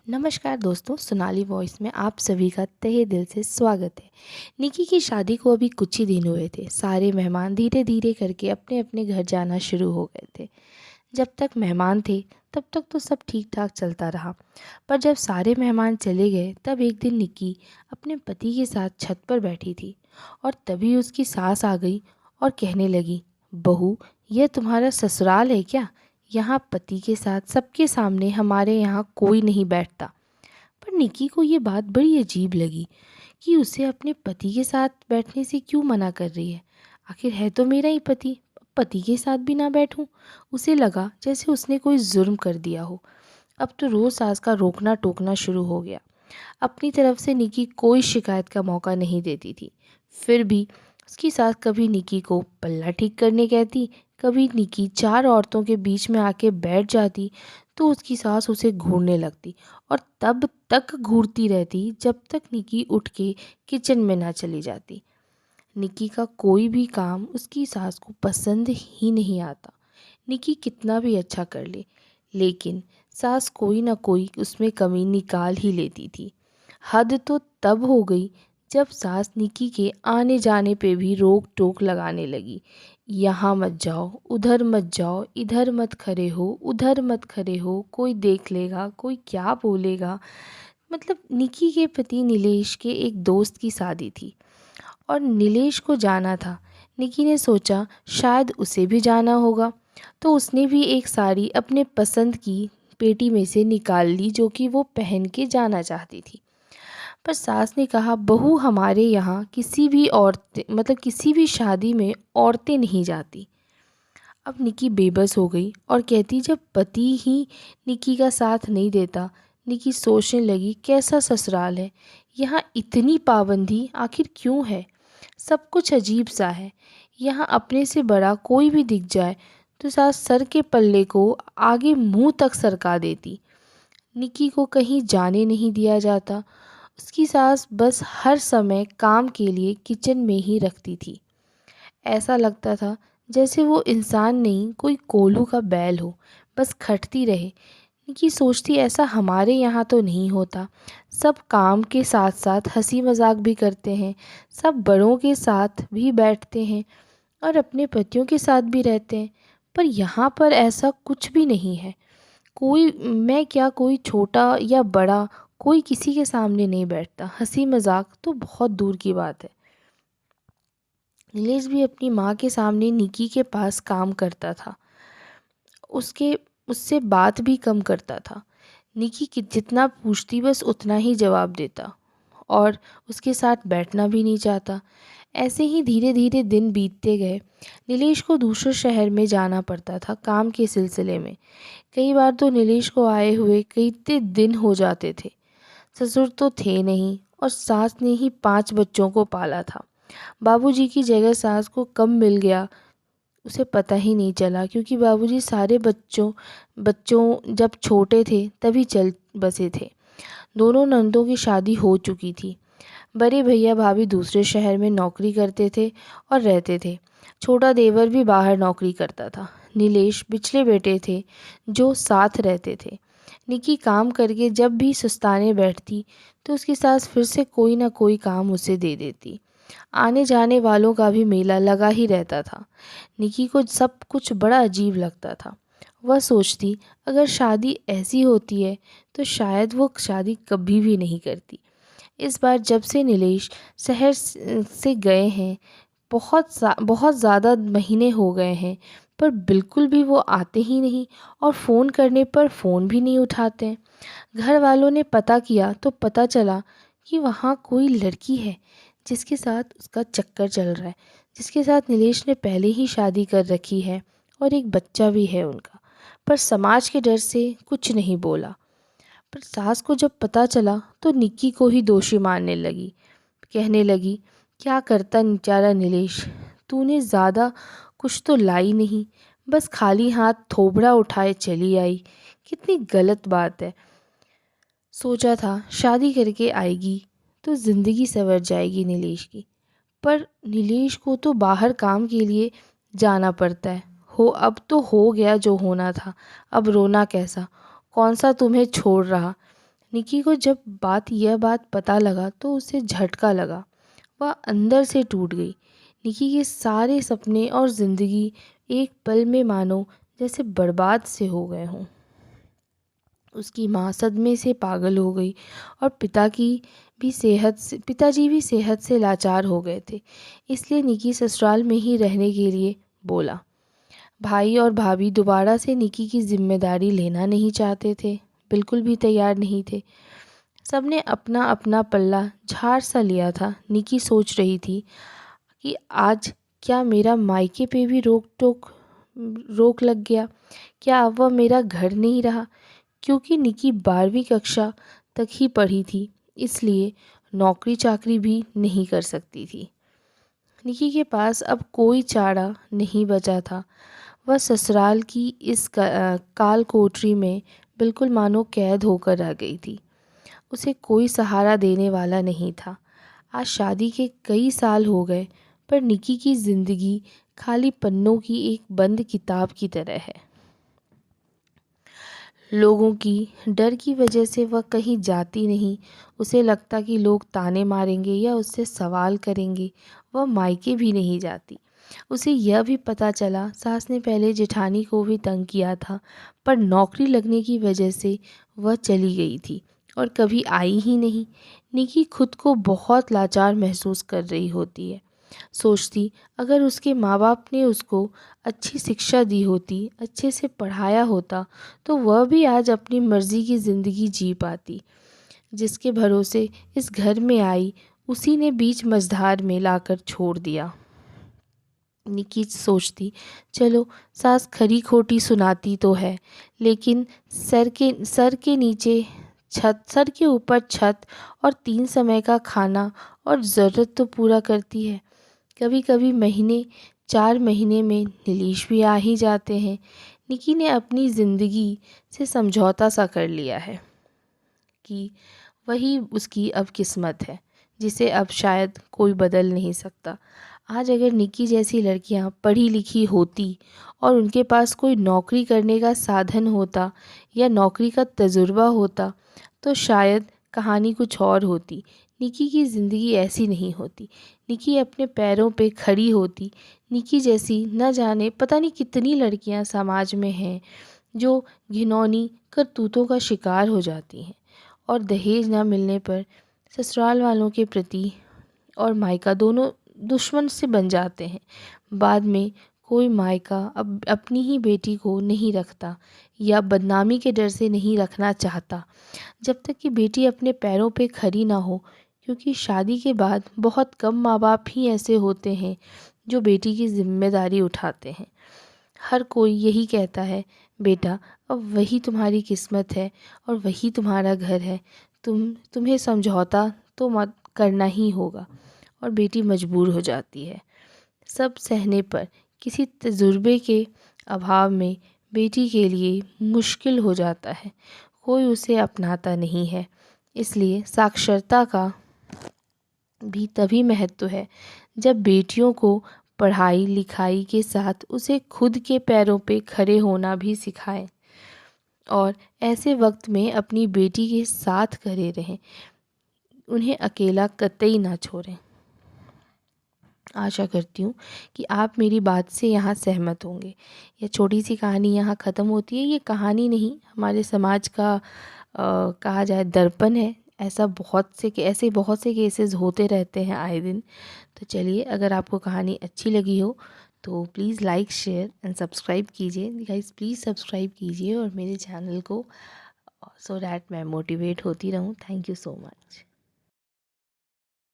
नमस्कार दोस्तों, सोनाली वॉइस में आप सभी का तहे दिल से स्वागत है। निकी की शादी को अभी कुछ ही दिन हुए थे। सारे मेहमान धीरे धीरे करके अपने अपने घर जाना शुरू हो गए थे। जब तक मेहमान थे तब तक तो सब ठीक ठाक चलता रहा, पर जब सारे मेहमान चले गए तब एक दिन निकी अपने पति के साथ छत पर बैठी थी और तभी उसकी सास आ गई और कहने लगी, बहू, यह तुम्हारा ससुराल है क्या? यहाँ पति के साथ सबके सामने हमारे यहाँ कोई नहीं बैठता। पर निकी को ये बात बड़ी अजीब लगी कि उसे अपने पति के साथ बैठने से क्यों मना कर रही है। आखिर है तो मेरा ही पति, पति के साथ भी ना बैठूं। उसे लगा जैसे उसने कोई जुर्म कर दिया हो। अब तो रोज सास का रोकना टोकना शुरू हो गया। अपनी तरफ से निकी कोई शिकायत का मौका नहीं देती थी। फिर भी उसकी सास कभी निकी को पल्ला ठीक करने कहती, कभी निकी चार औरतों के बीच में आके बैठ जाती तो उसकी सास उसे घूरने लगती और तब तक घूरती रहती जब तक निकी उठ के किचन में ना चली जाती। निकी का कोई भी काम उसकी सास को पसंद ही नहीं आता। निकी कितना भी अच्छा कर ले, लेकिन सास कोई ना कोई उसमें कमी निकाल ही लेती थी। हद तो तब हो गई जब सास निकी के आने जाने पे भी रोक टोक लगाने लगी। यहाँ मत जाओ, उधर मत जाओ, इधर मत खड़े हो, उधर मत खड़े हो, कोई देख लेगा, कोई क्या बोलेगा। मतलब निकी के पति नीलेश के एक दोस्त की शादी थी और नीलेश को जाना था। निकी ने सोचा शायद उसे भी जाना होगा, तो उसने भी एक साड़ी अपने पसंद की पेटी में से निकाल ली जो कि वो पहन के जाना चाहती थी। पर सास ने कहा, बहू, हमारे यहाँ किसी भी औरतें किसी भी शादी में औरतें नहीं जाती। अब निकी बेबस हो गई और कहती, जब पति ही निकी का साथ नहीं देता। निकी सोचने लगी, कैसा ससुराल है, यहाँ इतनी पाबंदी आखिर क्यों है? सब कुछ अजीब सा है। यहाँ अपने से बड़ा कोई भी दिख जाए तो सास सर के पल्ले को आगे मुंह तक सरका देती। निकी को कहीं जाने नहीं दिया जाता। उसकी सास बस हर समय काम के लिए किचन में ही रखती थी। ऐसा लगता था जैसे वो इंसान नहीं, कोई कोल्हू का बैल हो, बस खटती रहे। निकी सोचती, ऐसा हमारे यहाँ तो नहीं होता। सब काम के साथ साथ हंसी मजाक भी करते हैं, सब बड़ों के साथ भी बैठते हैं और अपने पतियों के साथ भी रहते हैं। पर यहाँ पर ऐसा कुछ भी नहीं है। कोई, मैं क्या, कोई छोटा या बड़ा, कोई किसी के सामने नहीं बैठता। हंसी मजाक तो बहुत दूर की बात है। नीलेश भी अपनी माँ के सामने निकी के पास काम करता था। उसके उससे बात भी कम करता था। निकी की जितना पूछती बस उतना ही जवाब देता और उसके साथ बैठना भी नहीं चाहता। ऐसे ही धीरे धीरे दिन बीतते गए। नीलेश को दूसरे शहर में जाना पड़ता था काम के सिलसिले में। कई बार तो नीलेश को आए हुए कई दिन हो जाते थे। ससुर तो थे नहीं और सास ने ही 5 बच्चों को पाला था। बाबूजी की जगह सास को कब मिल गया उसे पता ही नहीं चला, क्योंकि बाबूजी सारे बच्चों बच्चों जब छोटे थे तभी चल बसे थे। दोनों नंदों की शादी हो चुकी थी। बड़े भैया भाभी दूसरे शहर में नौकरी करते थे और रहते थे। छोटा देवर भी बाहर नौकरी करता था। नीलेश पिछले बेटे थे जो साथ रहते थे। निकी काम करके जब भी सुस्ताने बैठती तो उसकी सास फिर से कोई ना कोई काम उसे दे देती। आने जाने वालों का भी मेला लगा ही रहता था। निकी को सब कुछ बड़ा अजीब लगता था। वह सोचती, अगर शादी ऐसी होती है तो शायद वो शादी कभी भी नहीं करती। इस बार जब से नीलेश शहर से गए हैं, बहुत ज़्यादा महीने हो गए हैं, पर बिल्कुल भी वो आते ही नहीं और फ़ोन करने पर फ़ोन भी नहीं उठाते हैं। घर वालों ने पता किया तो पता चला कि वहाँ कोई लड़की है जिसके साथ उसका चक्कर चल रहा है, जिसके साथ नीलेश ने पहले ही शादी कर रखी है और एक बच्चा भी है उनका। पर समाज के डर से कुछ नहीं बोला। पर सास को जब पता चला तो निक्की को ही दोषी मानने लगी। कहने लगी, क्या करता बेचारा नीलेश, तूने ज़्यादा कुछ तो लाई नहीं, बस खाली हाथ थोबड़ा उठाए चली आई। कितनी गलत बात है। सोचा था शादी करके आएगी तो ज़िंदगी संवर जाएगी नीलेश की, पर नीलेश को तो बाहर काम के लिए जाना पड़ता है। हो, अब तो हो गया जो होना था, अब रोना कैसा, कौन सा तुम्हें छोड़ रहा। निकी को जब यह बात पता लगा तो उसे झटका लगा। वह अंदर से टूट गई। निकी के सारे सपने और ज़िंदगी एक पल में मानो जैसे बर्बाद से हो गए हों। उसकी माँ सदमे से पागल हो गई और पिताजी भी सेहत से लाचार हो गए थे। इसलिए निकी ससुराल में ही रहने के लिए बोला। भाई और भाभी दोबारा से निकी की जिम्मेदारी लेना नहीं चाहते थे, बिल्कुल भी तैयार नहीं थे। सबने अपना अपना पल्ला झाड़ सा लिया था। निकी सोच रही थी कि आज क्या मेरा मायके पे भी रोक लग गया? क्या अब वह मेरा घर नहीं रहा? क्योंकि निकी 12वीं कक्षा तक ही पढ़ी थी, इसलिए नौकरी चाकरी भी नहीं कर सकती थी। निकी के पास अब कोई चारा नहीं बचा था। वह ससुराल की इस काल कोठरी में बिल्कुल मानो कैद होकर रह गई थी। उसे कोई सहारा देने वाला नहीं था। आज शादी के कई साल हो गए, पर निकी की ज़िंदगी खाली पन्नों की एक बंद किताब की तरह है। लोगों की डर की वजह से वह कहीं जाती नहीं। उसे लगता कि लोग ताने मारेंगे या उससे सवाल करेंगे। वह मायके भी नहीं जाती। उसे यह भी पता चला सास ने पहले जेठानी को भी तंग किया था, पर नौकरी लगने की वजह से वह चली गई थी और कभी आई ही नहीं। निकी खुद को बहुत लाचार महसूस कर रही होती है। सोचती अगर उसके माँ बाप ने उसको अच्छी शिक्षा दी होती, अच्छे से पढ़ाया होता, तो वह भी आज अपनी मर्ज़ी की ज़िंदगी जी पाती। जिसके भरोसे इस घर में आई, उसी ने बीच मझधार में लाकर छोड़ दिया। निकी सोचती चलो सास खरी खोटी सुनाती तो है, लेकिन सर के ऊपर छत और 3 समय का खाना और ज़रूरत तो पूरा करती है। कभी कभी 4 महीने में नीलीश भी आ ही जाते हैं। निकी ने अपनी ज़िंदगी से समझौता सा कर लिया है कि वही उसकी अब किस्मत है, जिसे अब शायद कोई बदल नहीं सकता। आज अगर निकी जैसी लड़कियां पढ़ी लिखी होती और उनके पास कोई नौकरी करने का साधन होता या नौकरी का तजुर्बा होता, तो शायद कहानी कुछ और होती। निकी की ज़िंदगी ऐसी नहीं होती। निकी अपने पैरों पे खड़ी होती। निकी जैसी न जाने पता नहीं कितनी लड़कियां समाज में हैं जो घिनौनी करतूतों का शिकार हो जाती हैं और दहेज ना मिलने पर ससुराल वालों के प्रति और मायका दोनों दुश्मन से बन जाते हैं। बाद में कोई मायका अब अपनी ही बेटी को नहीं रखता या बदनामी के डर से नहीं रखना चाहता, जब तक कि बेटी अपने पैरों पे खड़ी ना हो। क्योंकि शादी के बाद बहुत कम माँ बाप ही ऐसे होते हैं जो बेटी की जिम्मेदारी उठाते हैं। हर कोई यही कहता है बेटा अब वही तुम्हारी किस्मत है और वही तुम्हारा घर है, तुम्हें समझौता तो मत करना ही होगा। और बेटी मजबूर हो जाती है सब सहने पर। किसी तजुर्बे के अभाव में बेटी के लिए मुश्किल हो जाता है, कोई उसे अपनाता नहीं है। इसलिए साक्षरता का भी तभी महत्व है जब बेटियों को पढ़ाई लिखाई के साथ उसे खुद के पैरों पे खड़े होना भी सिखाएं और ऐसे वक्त में अपनी बेटी के साथ खड़े रहें, उन्हें अकेला कतई ना छोड़ें। आशा करती हूँ कि आप मेरी बात से यहाँ सहमत होंगे। यह छोटी सी कहानी यहाँ ख़त्म होती है। ये कहानी नहीं, हमारे समाज का कहा जाए दर्पण है। ऐसे बहुत से केसेस होते रहते हैं आए दिन। तो चलिए, अगर आपको कहानी अच्छी लगी हो तो please like share and subscribe कीजिए। गाइस प्लीज़ सब्सक्राइब कीजिए और मेरे चैनल को, सो दैट मैं मोटिवेट होती रहूँ। Thank you so much.